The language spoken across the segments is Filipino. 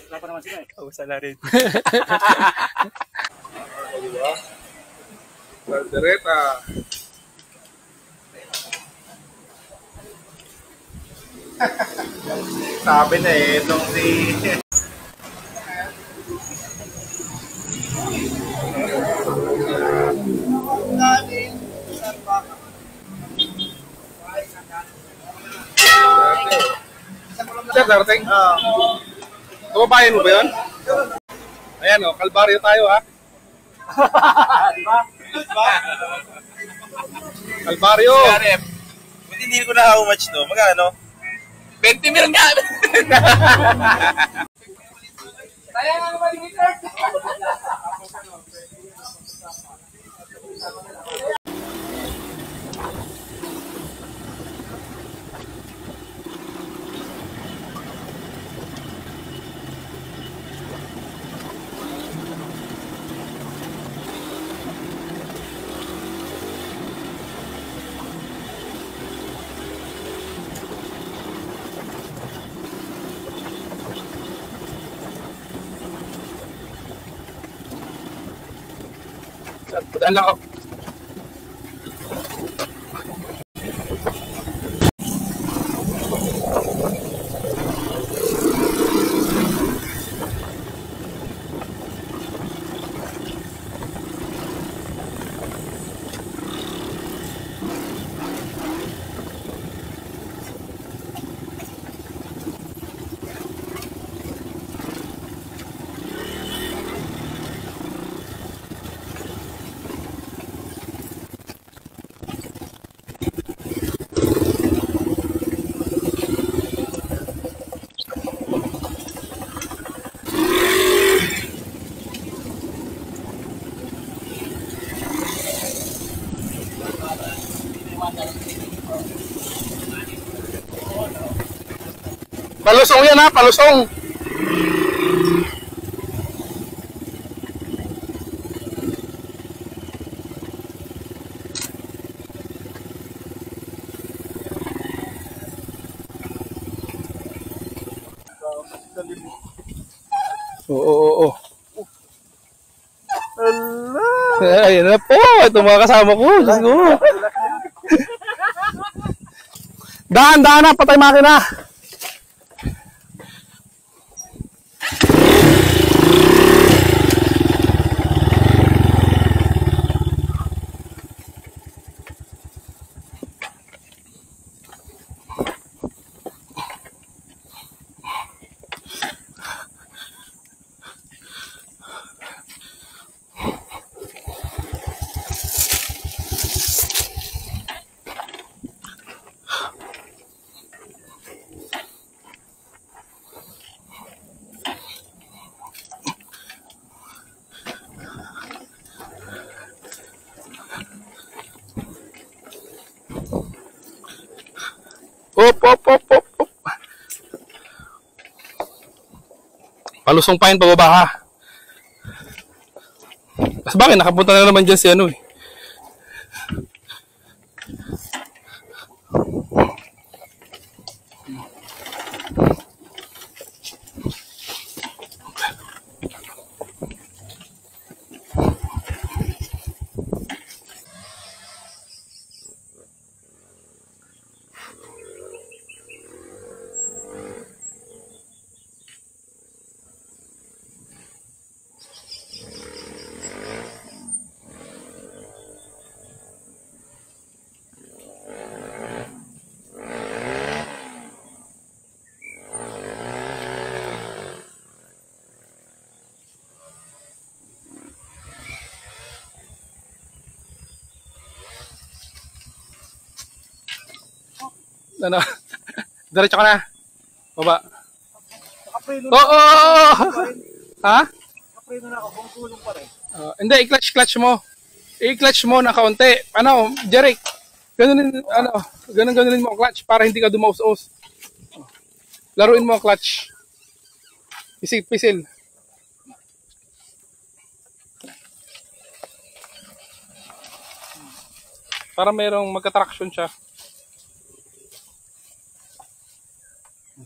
Wala pa naman sila eh. Oo, sala rin. Diba? Caldereta. Sabi na eh, itong si... Sir, darating? Kababayan mo ba yun? Ayan o, Kalbaryo tayo ha. Diba? Kalbaryo! Buti hindi ko na how much to. Magkano? 20 mil nga! Kaya nga naman yung gitar! Padaan lang ako. Palusong yan ha, palusong. Oo. Ayun na po, ito mga kasama ko. Diyos ko. Daan na, patay makina. Op. Palusong pa yun, pababa ha. Mas bakit, nakapunta na naman dyan si ano eh. Ano? Diretso ka na. Baba. Nakapreno na. Oo! Ha? Nakapreno na ako. Kung tulong pa rin. Hindi, i-clutch mo. I-clutch mo na kaunti. Ano, Jeric? Ganunin mo ang clutch para hindi ka dumaus-us. Laruin mo ang clutch. Pisil. Para mayroong magka-traction siya.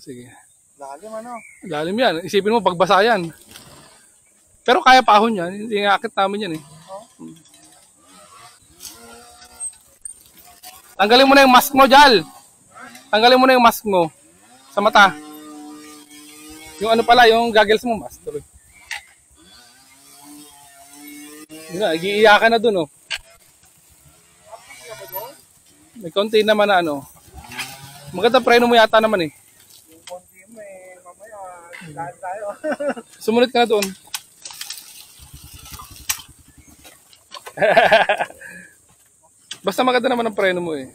Sige. Lalim ano? Lalim yan. Isipin mo, pagbasa yan. Pero kaya pa ahon yan. Hindi nga akit namin yan eh. Tanggalin mo na yung mask mo, Jal. Tanggalin mo na yung mask mo. Sa mata. Yung ano pala, yung goggles mo, mask. Tuloy. Yun na, iiyakan na dun, oh. May konti naman na ano. Maganda preno mo yata naman eh. Yung konti mo eh, mamaya, lahat tayo. Sumunod ka na doon. Basta maganda naman ang preno mo eh.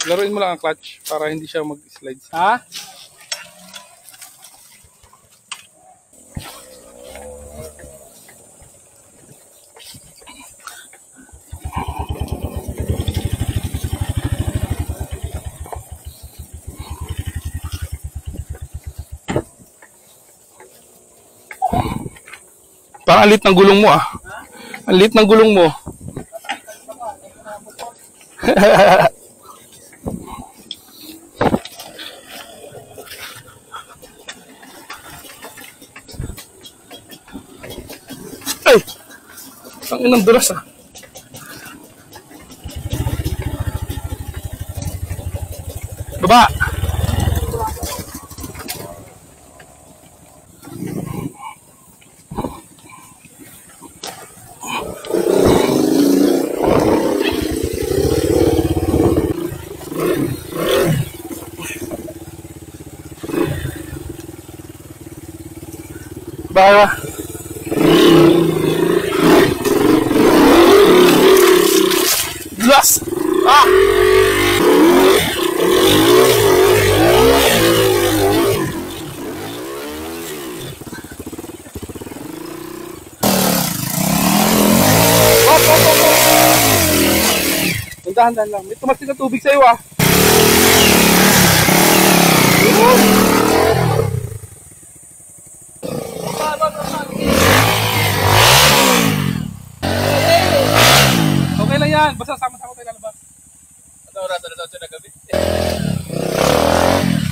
Laruin mo lang ang clutch para hindi siya mag-slide. Ha? Parang alit ng gulong mo ah. Ang lit ng gulong mo. Ay! Ang inang dulas ah. Baba! Bawa. Dulas! Ah! Dahan-dahan lang. May tumating na tubig sa'yo ah. Okay lang yan. Basta sama-sama tayo lalabas. Ano oras na daw siya na gabi?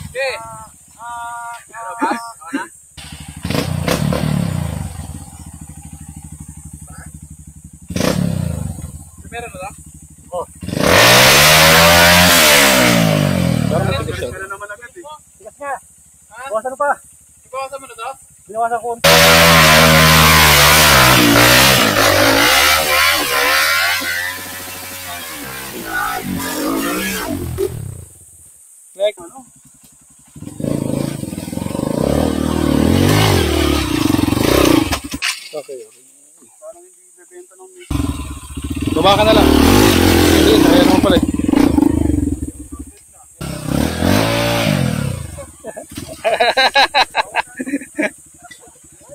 Okay. Labas? Ako na? Meron na lang? Oh. Meron na naman agad eh. Tigas nga. Bawasan pa. Ibawasan mo na to? Binawasan ko. Next. Okay. Parang hindi bebenta ng meat. Baba ka na lang. Ayun, kaya naman pala eh.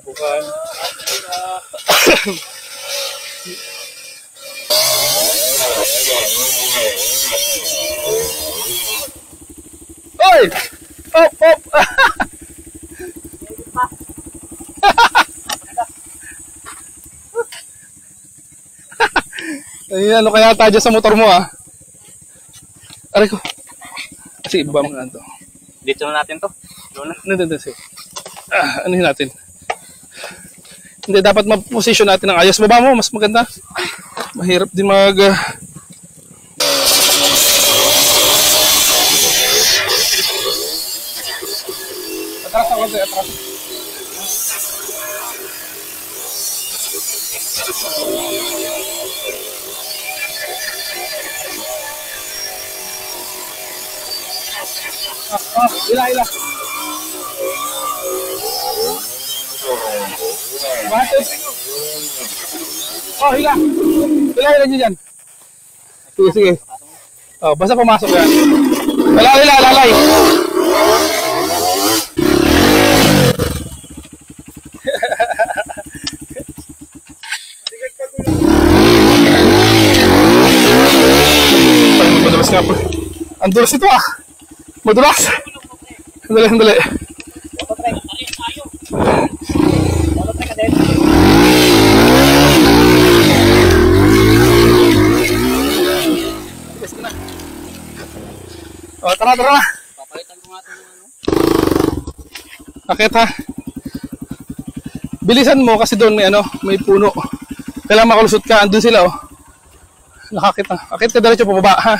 Bukan. Oy! Op, op! Ay, ano kaya tayo sa motor mo ah? Aray ko. Sige, baba mo nga ito. Dito na natin to. Nandun, sige. Anuhin natin. Hindi, dapat ma-position natin ng ayos. Baba mo, mas maganda. Mahirap din mag... Atras ako, atras. Ila. Bakit? Oh, hila. Hila nyo dyan. Sige. Oh, basta pumasok yan. Lalay. Madulas nga po. Ang dulas ito ah. Madulas. Sandali. Mototrek ka din. O, tara, tara. Papalitan ko nga ito ng ano. Akit ha. Bilisan mo kasi doon may ano, may puno. Kailangan makalusot ka. Andun sila oh. Nakakit na. Akit ka diretso pababa ha.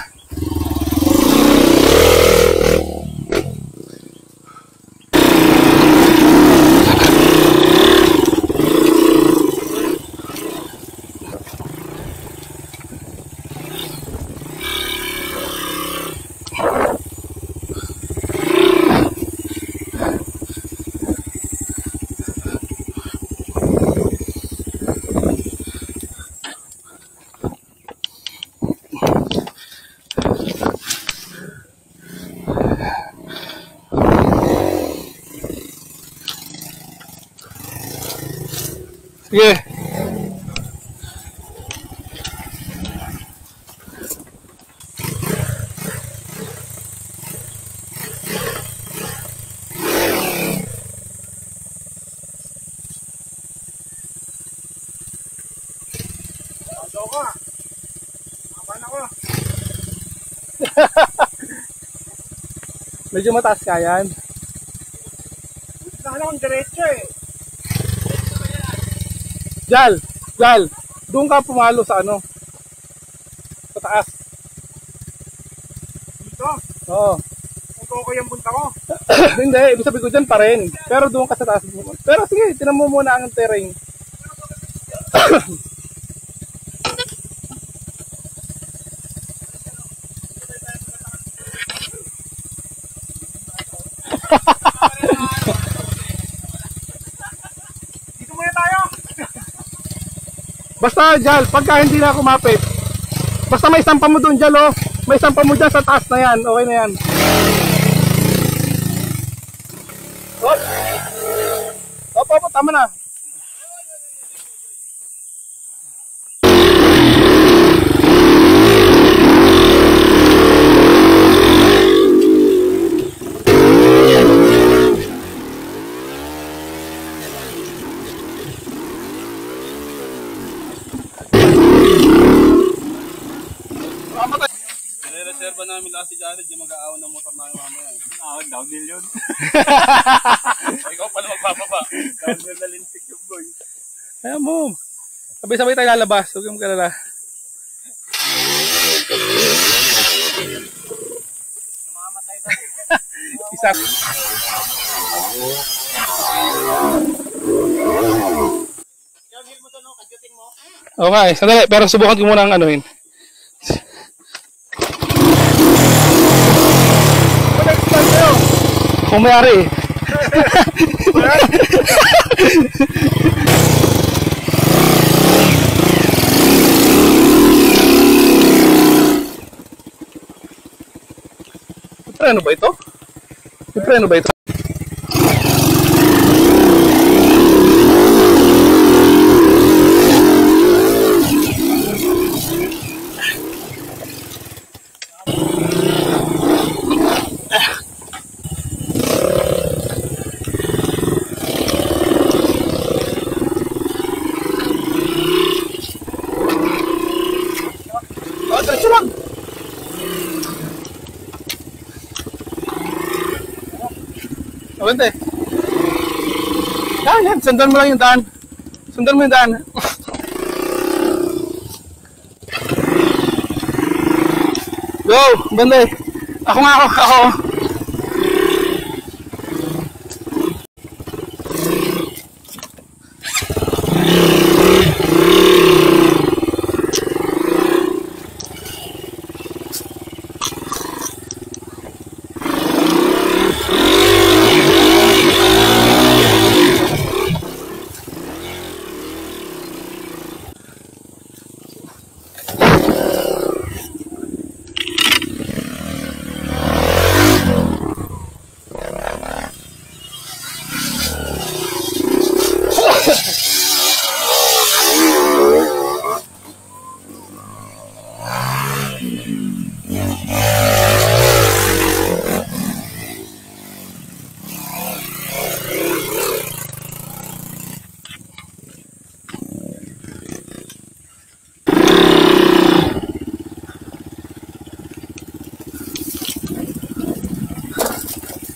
Sige. Ando ko. Maban ako. Medyo mataas ka yan. Sana akong diretso eh. Jal, Jal, doon ka pumalo sa ano? Sa taas. Dito. Oo. Kung ko yung punta ko. Hindi, ibig sabihin ko dyan pa rin. Pero doon ka sa taas. Pero sige, tinan mo muna ang terrain. Dito muna tayo. Basta, Jal, pagka hindi na kumapit, basta may istampa mo doon, Jal, oh. May istampa mo dyan sa taas na yan. Okay na yan. Hop. Hop, hop, tama na. Reserva namin lahat si Jared, yung mag-aawan ng motor namin mamaya. Awan, downhill yun. Ikaw pala magpapaba. Downhill na lintik yung boy. Ayan mo. Sabay-sabay tayo lalabas. Huwag yung kalala. Namamatay ka. Isa. Downhill mo to no, kadyatin mo. Okay, sandali. Pero subukan ko muna ang anuhin. Kung mayari eh. Preno ba ito? Preno ba ito? Diretso lang. Awente. Yan. Sundan mo lang yung daan. Sundan mo yung daan. Go, bande. Ako.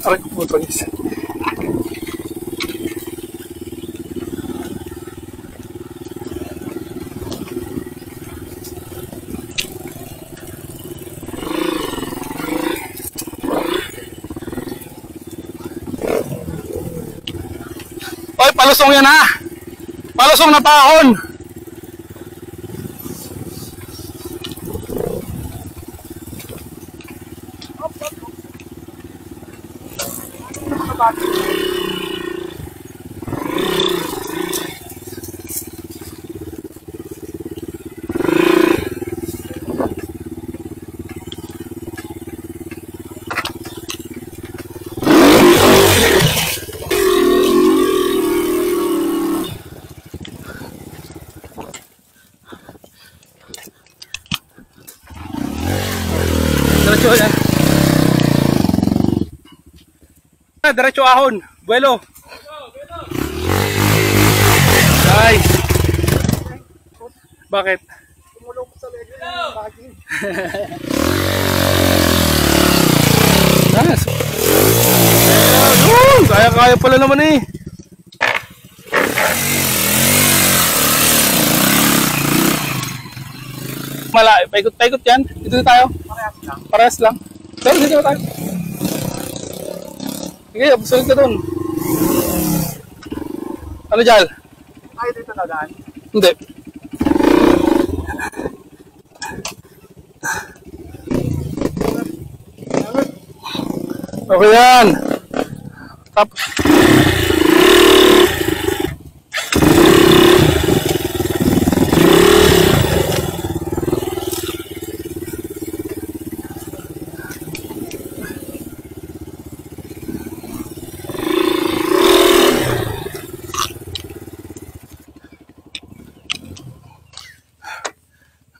Aray ko po, guys. Oy, palusong yan ha! Palusong na pahon! Diretso yan. Diretso ahon. Buelo. Nice. Bakit? Tumulong ko sa leg ng baging. Nice. Kaya pala naman eh. Paikot-paikot yan. Dito na tayo. Parehas lang. Dito na tayo. Sige, absulot ka dun. Ano dyan? Ay, dito na daan. Hindi. Okay yan. Tapos.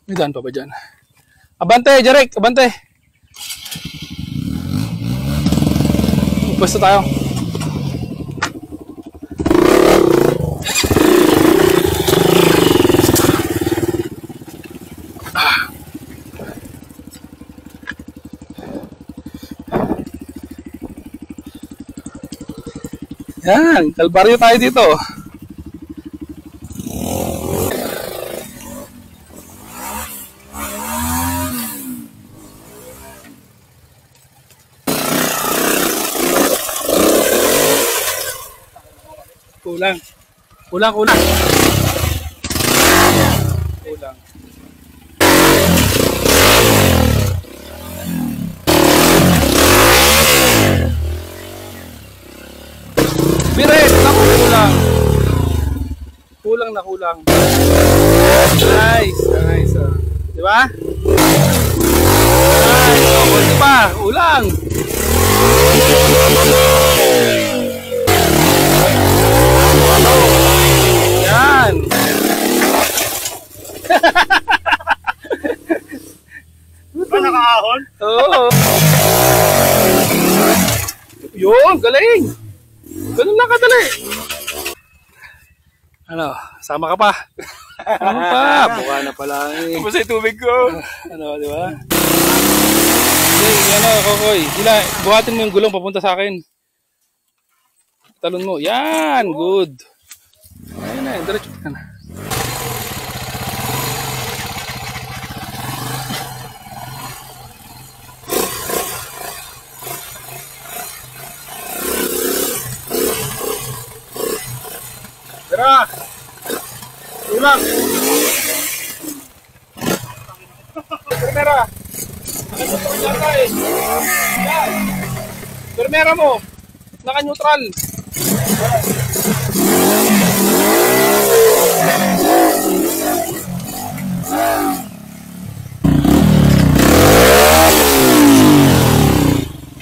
May daan pa ba dyan? Abante, Jarek! Abante! Pwesto tayo. Yan, kalbaryo tayo dito. Kulang. Kulang. Biret! Naku, kulang. Kulang. Nice. Diba? Nice. Kunti pa. Ulang. Yan. Ba nakaahon? Oo. Yun, galing. Ganun lang kadali. Ano, sama ka pa? Ano pa? Buka na pala eh. Tapos ay tubig ko. Ano, di ba? Ano, Kokoy. Sila, buhatin mo yung gulong papunta sa akin. Talon mo. Yan, good. Ayun na, diretso ka na. Tara! Ulang! Permera! Permera mo. Naka-neutral.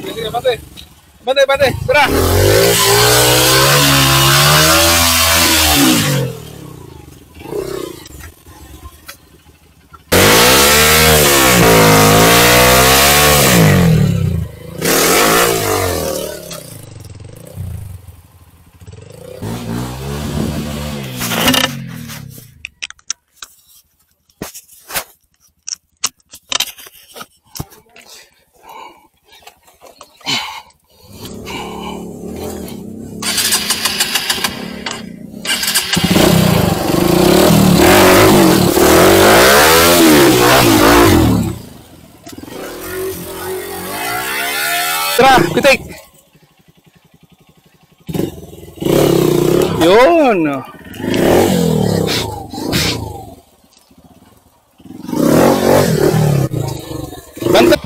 Sige, bante. Tara! Tara, pitik! Yun! Banta!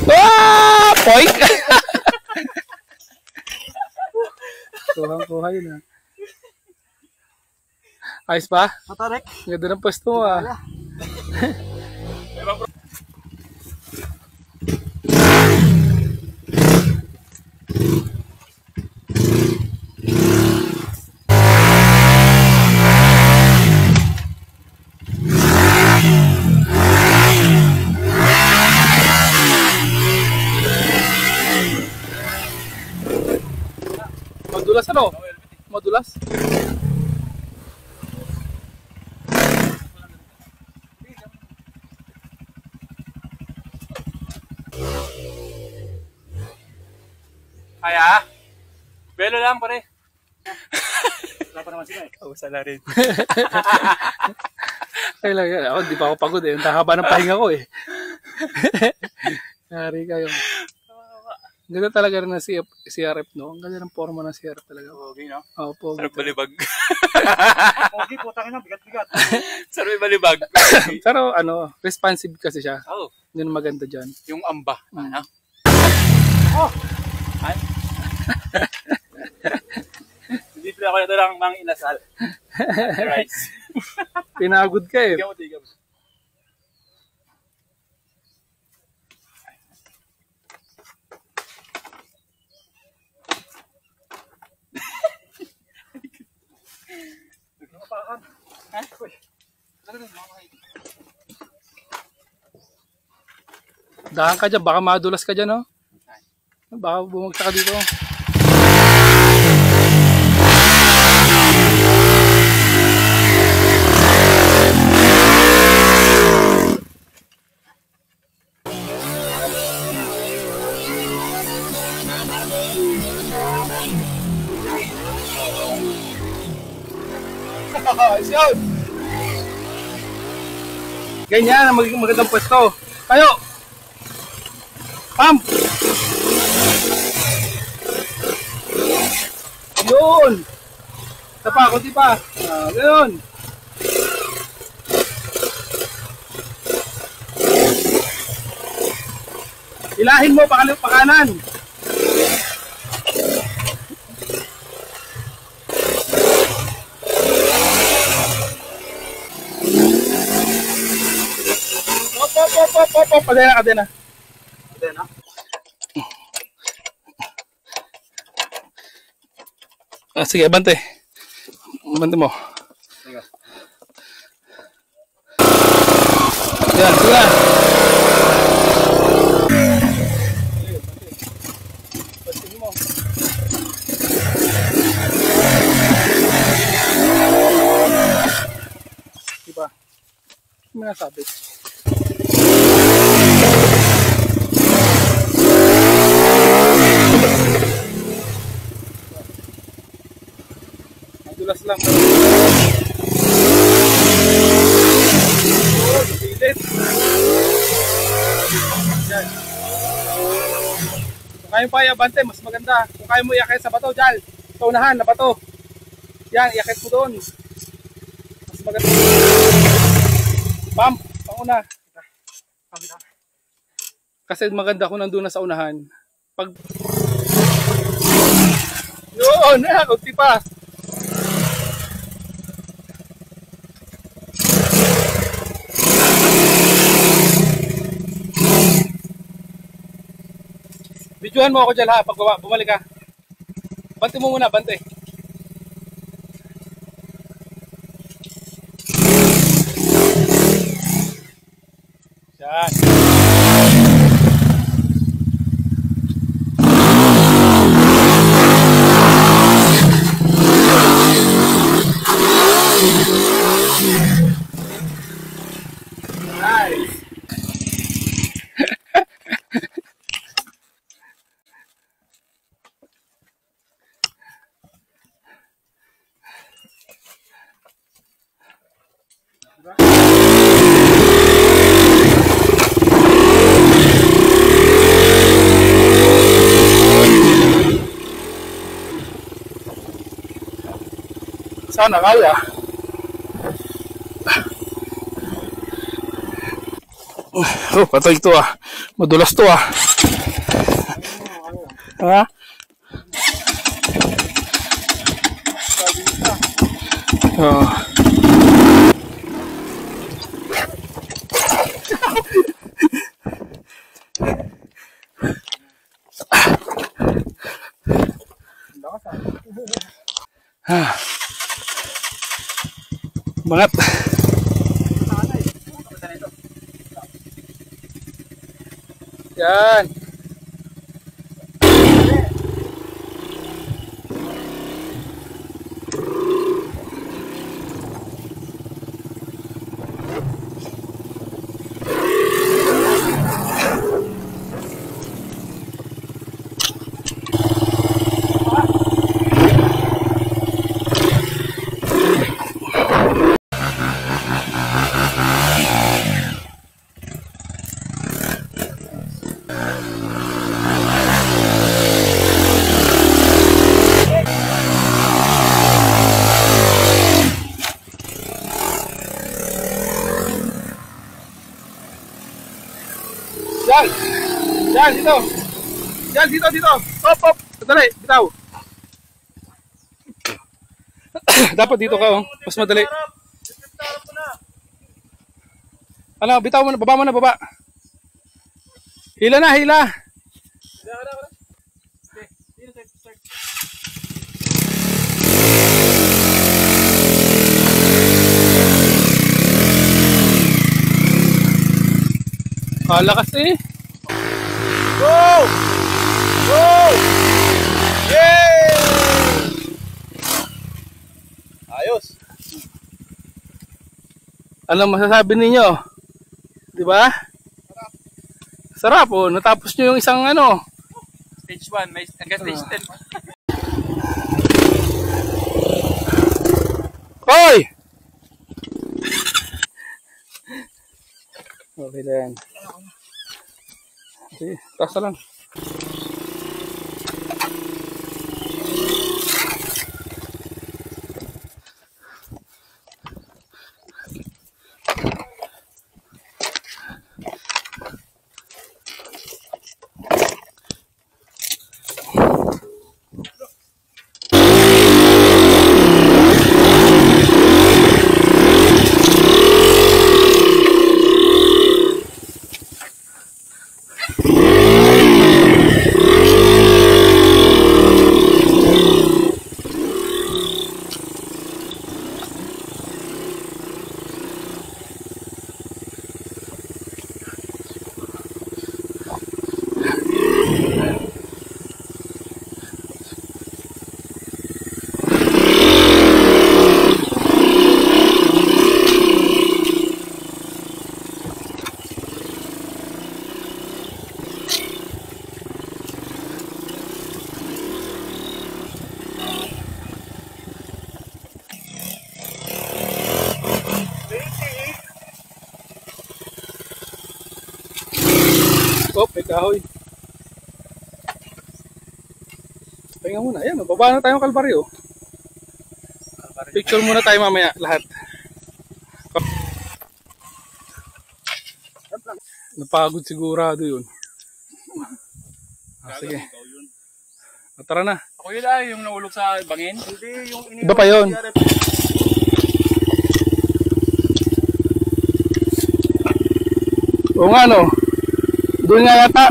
Ah! Poik! Kuhang-kuha yun, ha. Ayos pa? Matarek. Ganda ng pwesto mo, ah. Madulas ano? Madulas? Kaya? Belo lang pare. Wala pa naman sila eh. Oh, sala rin. Ay lang yan. Ako, di pa ako pagod eh. Ang haba ng pahinga ko eh. Yari kayo. Ganda talaga rin ng CRF, no? Ang ganda ng forma ng CRF talaga. Pogi, no? Oo, po. Sarap balibag. Pogi, putang ina, bigat-bigat. Sarap balibag. Pero ano, responsive kasi siya. Oh, Yun ang maganda dyan. yung amba. Ano? Oh! Ay. Hindi pala ako ito lang mang inasal. Rice. Pinagod ka eh. Tigam mo, tigam. Napakan. Ha? Uy. Ano rin, Dahan ka dyan, baka madulas ka dyan, no? Baka bumagsak ka dito. Yun! Ganyan ang magiging magandang pwesto. Tayo! Pump! Yun! Isa pa, kunti pa. Yun! Ilahin mo, pakanan. Op, kadena. Kadena? Sige, bante. Bante mo. Sige. Yan, sige na. Bante mo. Diba? Ano nga sabi? Madulas lang. Pilit. Yan. Kung kaya mo pa iabante, mas maganda. Kung kaya mo iakit sa bato, Jal. Sa unahan na bato. Yan, iakit mo doon. Mas maganda. Pump, panguna. Kasi maganda kung nandun na sa unahan. Pag... Yun, kunti pa. Videohan mo ako dyan ha, pag bumalik ka. Bante mo muna, bante. Yan. Nice. Sana kaya. Oh, patay to ah. Madulas to ah. Ha? Oh. Bangat. Yan. Yan! Yan, dito! Yan, dito! Hop! Madali, bitaw! Dapat dito ka, oh. Mas madali. Ano, bitaw mo na, baba. Hila na, hila! Lakas eh! Go! Go! Yay! Ayos. Ano masasabi ninyo? Di ba? Sarap oh, natapos nyo yung isang ano. Stage 1, may hanggang stage 10. Hoy! Okay na yan. Okay, taas na lang. Oh, may kahoy. Pahinga muna. Ayan, baba na tayong kalbaryo. Picture muna tayo mamaya, lahat. Napagod sigurado yun. Sige. Tara na. Ako yun ay, yung nahulog sa bangin. Hindi, yung Iba pa yun. Oo nga no. Doon nga yata.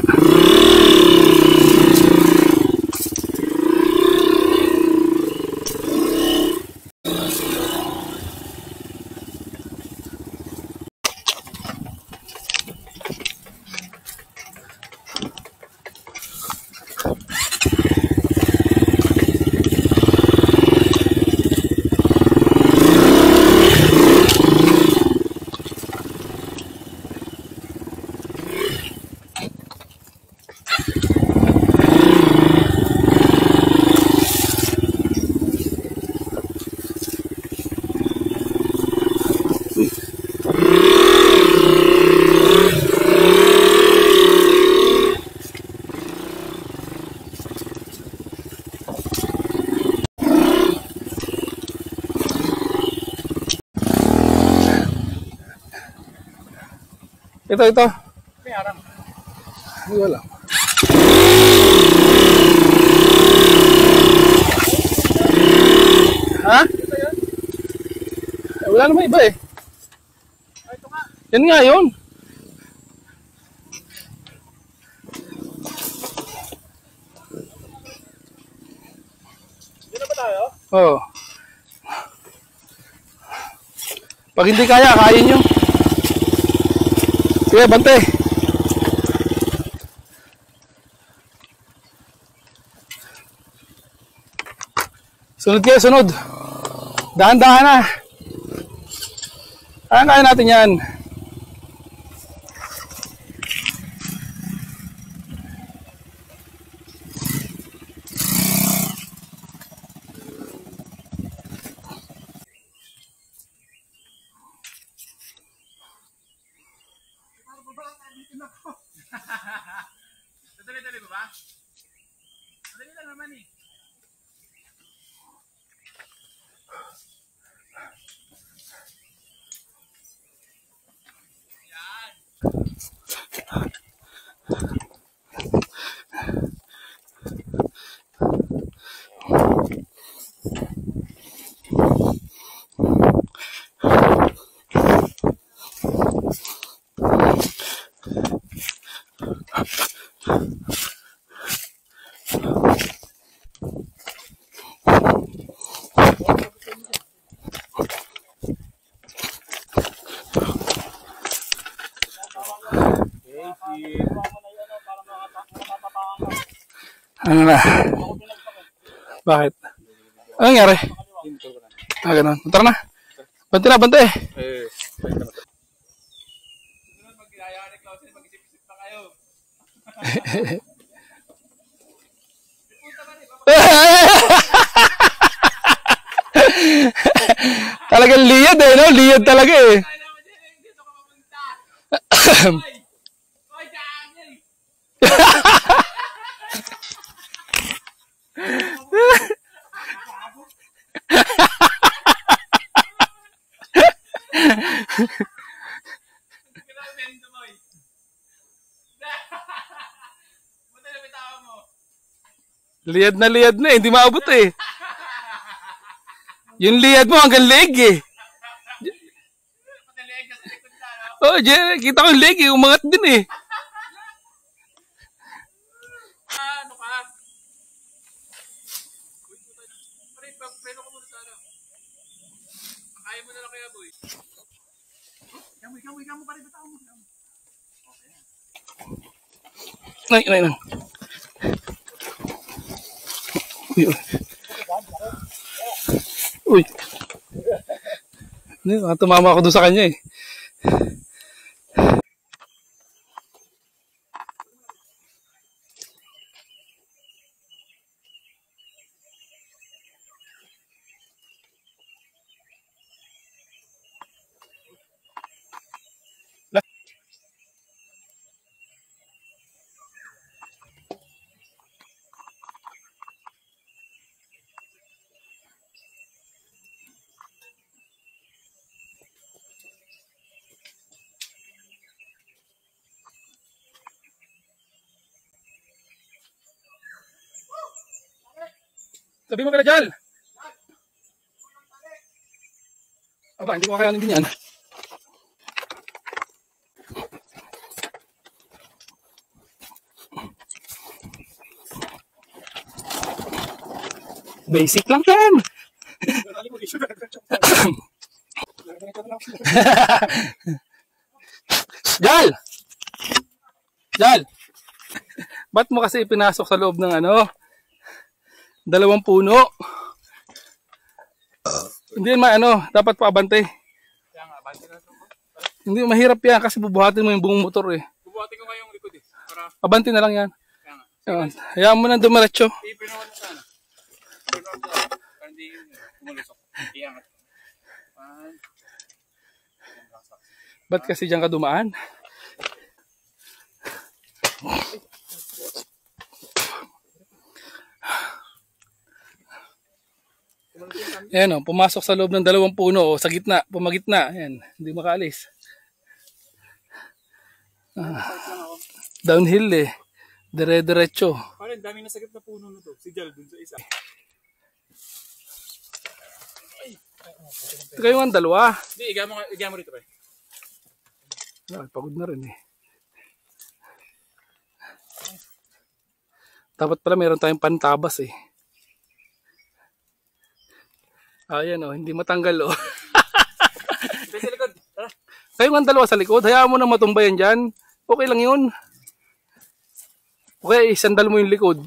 Ito. May arang. Hindi wala. Ha? Wala naman iba eh. Ito nga. Yan nga yun. Dito na ba tayo? Oo. Pag hindi kaya, kaya nyo. Sige, bante. Sunod kayo, sunod. Dahan-dahan na. Kaya natin yan. Dali-dali ba ba? Dali lang naman eh. Ano na? Bakit? Ano nangyari? Ganun. Tara na. Bante na, bante. Talagang liyad eh, no? Liyad talaga eh. Liyad na eh, hindi maabot eh. Yung liyad mo hanggang leg eh. Oh, kita ko yung leg eh, umangat din eh. Ano ka? Preno ko muna sana. Kaya mo na lang kaya, boy. Kamu pa rin bitaw mo. Nay. Uy. Tumama ako doon sa kanya eh. Sabi mo ka na dyan. Aba, hindi ko kakayanin din yan. Basic lang yan. Jal! Ba't mo kasi pinasok sa loob ng ano? 2 puno. Hindi man dapat paabante. Kaya nga, bante na ito. Hindi mahirap yan kasi bubuhatin mo yung buong motor eh. Bubuhatin ko ngayong likod eh. Para, Abante na lang yan. kaya nga. Ayun. Hayaan mo na dumiretso. Ipinawan na sana. Ipinawan na sana. Para hindi umulusok. Iangat. Ba't kasi dyan ka dumaan? Ayan pumasok sa loob ng 2 puno o sa gitna, pumagitna. Ayan, hindi makaalis. Downhill eh. Dire-diretso. Parang dami na sagip na puno na to. Si Jal dun sa isa. Ito kayo nga dalawa. Hindi, iga mo rito ba? Pagod na rin eh. Dapat pala meron tayong pantabas eh. Ayan oh, hindi matanggal oh. Ito sa likod. Tara. Kayo nga dalawa sa likod, hayaan mo na matumba yan dyan. Okay lang yun. Okay, sandal mo yung likod.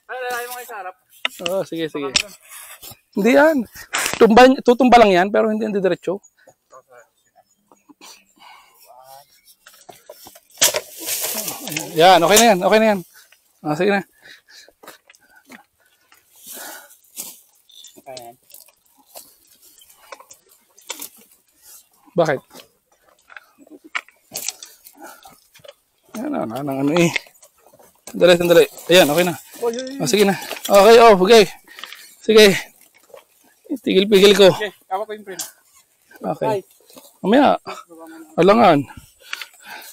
Ay, lalaki mo kayo sa harap. Oo, sige, sige. Hindi yan. Tutumba lang yan, pero hindi diretso. Yan, okay na yan. Okay na yan. Sige na. Bakit? Yan na, ano eh. Sandali. Ayan, okay na. Sige na. Okay, okay. Sige. Tigil-pigil ko. Okay, kawa ko yung print. Okay. Mamaya. Alangan.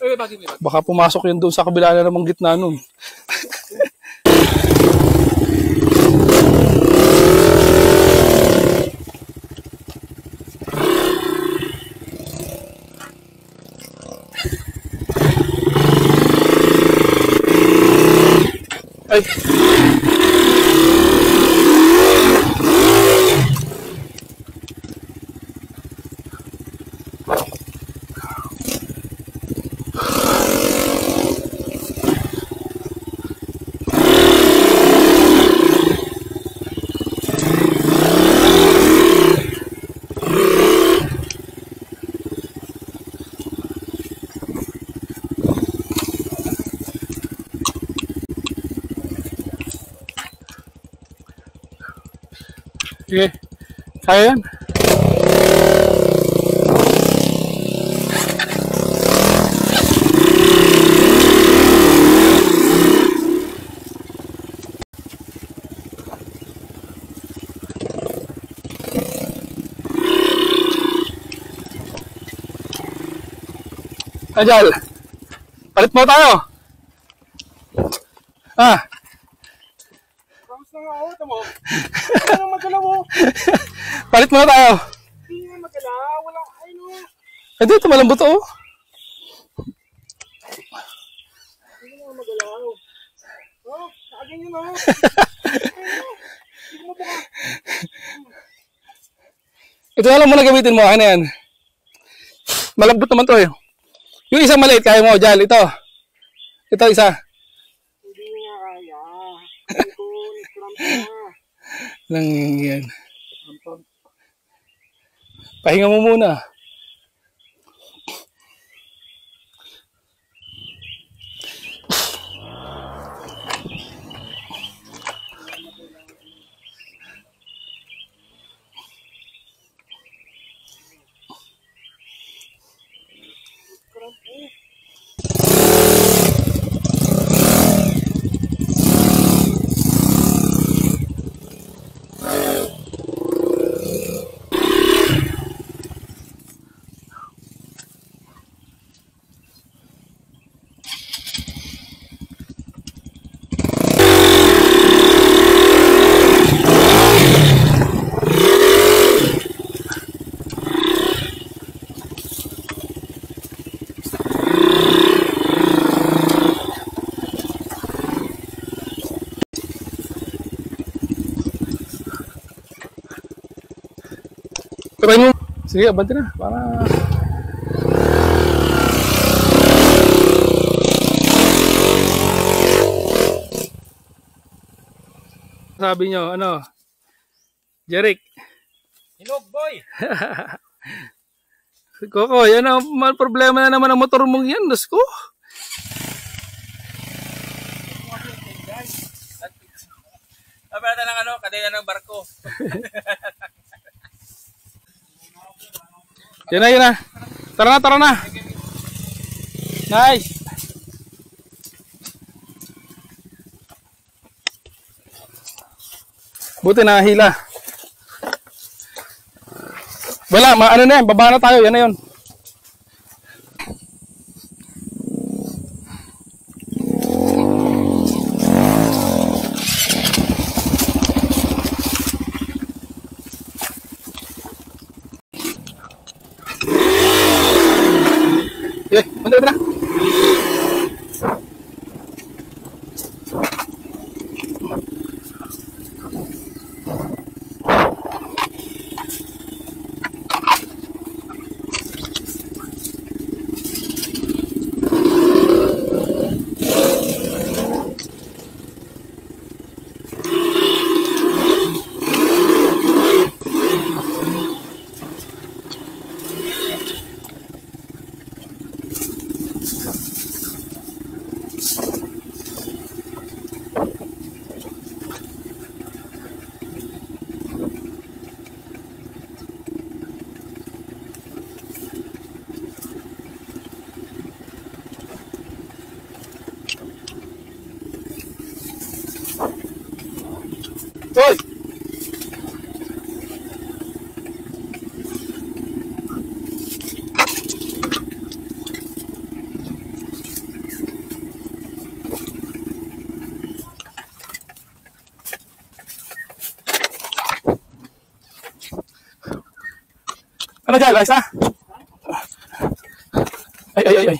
Uy, bagay mo. Baka pumasok yun doon sa kabila na namang gitna nun. Ay. Sige. Kaya yan. Ajal. Palit mo tayo. Kamusta nga ako? Tamo? Ano magala mo? Palit mo tayo. Hindi nga magala. Wala. Ay no. Eh, dito malambot oh. Hindi nga magala. Oh, kaagin yun oh. Hindi mo buka. Ito na lang muna gamitin mo. Akin na yan. Malambot naman to eh. Yung isang maliit, kaya mo, Jal. Ito isa. Hindi nga kaya. Hindi ko nagkaramp na. Lang yan. Pahinga mo muna. Sabay mo. Sige, abante na. Para... Sabi nyo, ano? Jeric. Hinog, boy! Koko, yan ang problema na naman ang motor mong yan. Diyos ko. Pabalata ng ano, kadena ng barko. Yan na. Tara na. Nice. Buti na hila. Wala, ano na yan, baba na tayo, yan na yun. Hoy! Ano dyan? Ayos na? Ay.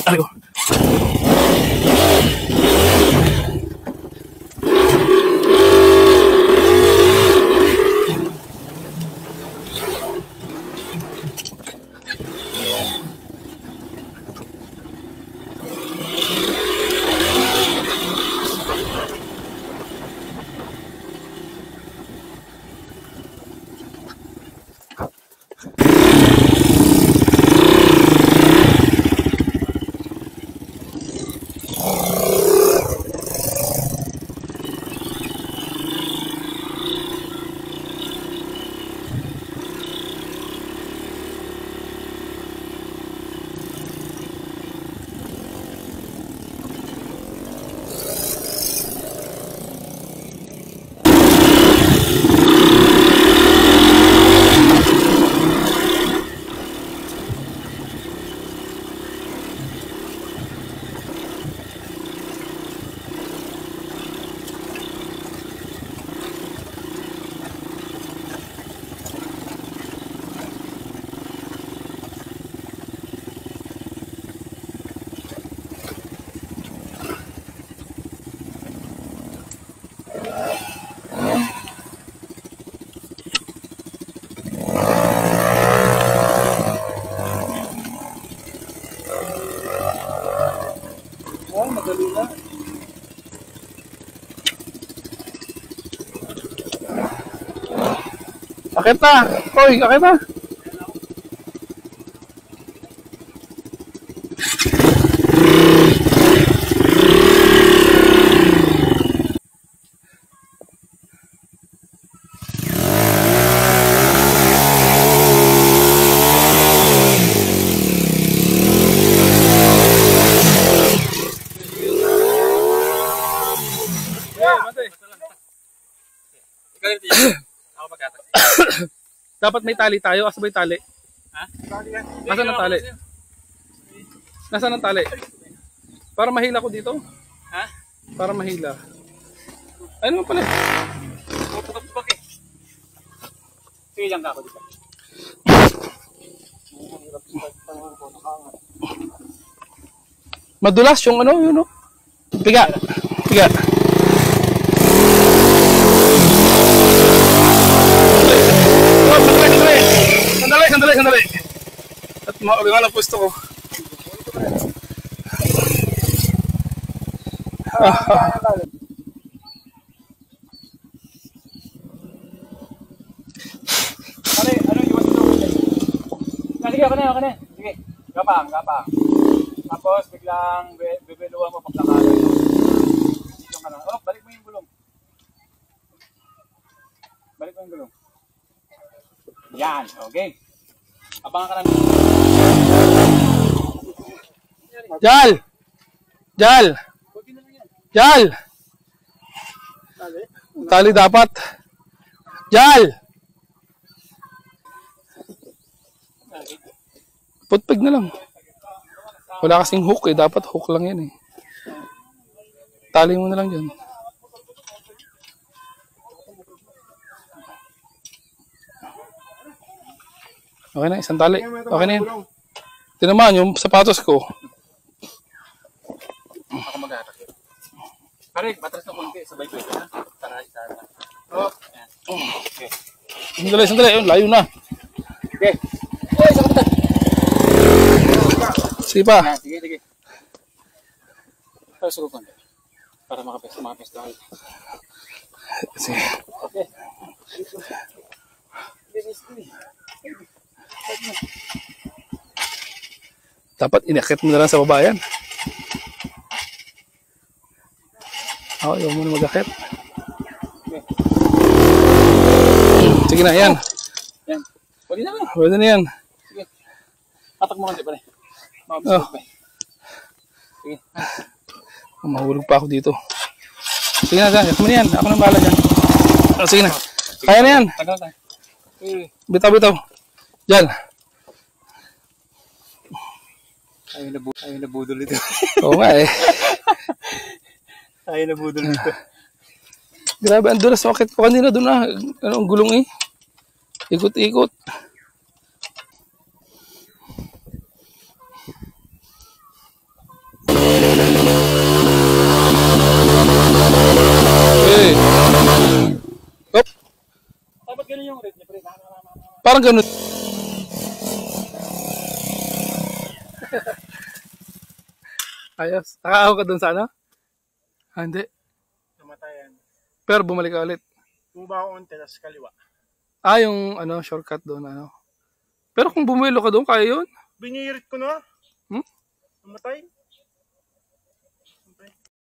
Aray ko. Madali na. Akit na! Hoy, akit na! Ako magkata. Dapat may tali tayo. Asa ba yung tali? Ha? Nasaan ang tali? Nasaan ang tali? Para mahila ko dito. Ha? Para mahila. Ay naman pala. Pupukap eh. Sige lang ka ako dito. Madulas yung ano, yun o. Piga. Piga. Sandali. At maulingan ang pwesto ko. Ano iwas ito? Sige, ako na. Sige, gapang. Tapos biglang bibiluan mo paglakaran. Dito ka lang. Oh, balik mo yung gulong. Yan, okay. Abangan ka lang. Jal! Tali dapat. Jal! Putpig na lang. Wala kasing hook eh. Dapat hook lang yan eh. Tali mo na lang dyan. Okay na, isang tali. Okay na yan. Tinamaan yung sapatos ko. Ako mag-atak. Pare, matras na konti. Sabay ko ito ha. Tara, isa na. Oh, yan. Okay. Sandali. Ayun, layo na. Okay. Uy, sa kapitan. Sige pa. Sige. Para surukan. Para makapesto. Sige. Okay. Dapat inakit mo na lang sa baba yan. Ayaw mo na mag-akit. Okay. Sige na, yan. Yan. Pwede na lang. Pwede na yan. Sige. Patak mo kasi pare. Oh. Mabisip pa eh. Sige. Mahulog pa ako dito. Sige na, yak mo na yan. Ako nang bahala dyan. Oh, sige na. Kaya na yan. Tagal tayo. Bitaw, bitaw. Diyan. Ayaw na budol ito. Oo nga eh. Ayaw na budol ito. Grabe, ang dulas. Bakit ko kanina doon na? Ano, ang gulong eh. Ikot-ikot. Hey. Op. Dapat ganun yung rate niya, pre. Parang ganun. Ayos. Nakaaw ka doon sa ano? Ah, hindi. Namatayan. Pero bumalik ka ulit. Bumaba ako unti, tas kaliwa. Ah, yung ano, shortcut doon, ano. Pero kung bumilo ka doon, kaya yun. Binirit ko na. Hmm? Namatay.